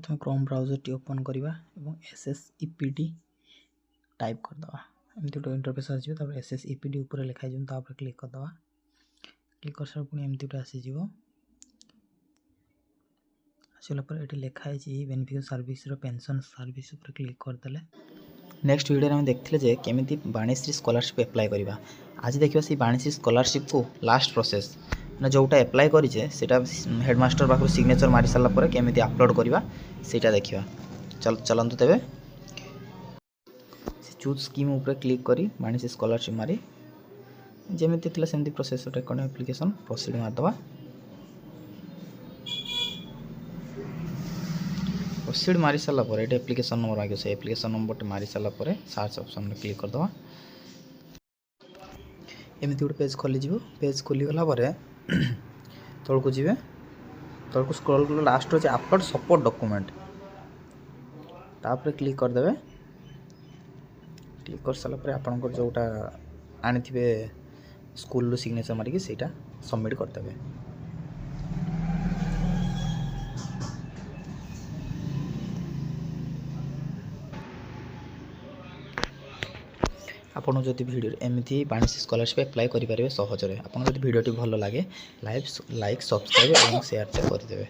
प्रथम Chrome browser T open करवा SSEPD type करदे एमती गोटे इंटरफेस आसो SSEPD ऊपर लिखाई क्लिक करदे क्लिक कर सारा पुणी एमती गोटे आसीज आसला ये लिखाई beneficial service pension service click करदे। नेक्स्ट वीडियो में देखते जे केमी वाणीश्री स्कॉलरशिप एप्लाई करवा। आज देखा से वाणीश्री स्कॉलरशिप को लास्ट प्रोसेस ना जोटा एप्लाई करें सेटा हेडमास्टर पाखु सिग्नेचर मारी सारापर केमी अपलोड करवा सेटा देखा। चलतु तेरे चूज स्कीम उपर क्लिक करी वाणीश्री स्कॉलरशिप मारी जमी थी सेमती प्रोसेस कौन एप्लिकेशन प्रोसीड मारदे। प्रोसीड मारी सारापर ये एप्लिकेशन नंबर मांगे से एप्लिकेशन नंबर मारी सारापर सर्च ऑप्शन में क्लिक करदे। एमती गोटे पेज खोलीज पेज खोलीगला तौक जी तौक स्क्रॉल कर लास्ट अच्छे अपलोड सपोर्ट डॉक्यूमेंट तापर क्लिक करदे। क्लिक कर सारापर आपंकर जोटा आनी स्कूल सिग्नेचर मारिक सेटा सबमिट करदे। आपन जदि वीडियो एमती वाणिज्य स्कॉलरशिप एप्लाई करेंगे सहजरे। आपन जदि वीडियो भल लगे लाइक सब्सक्राइब और शेयर करदे।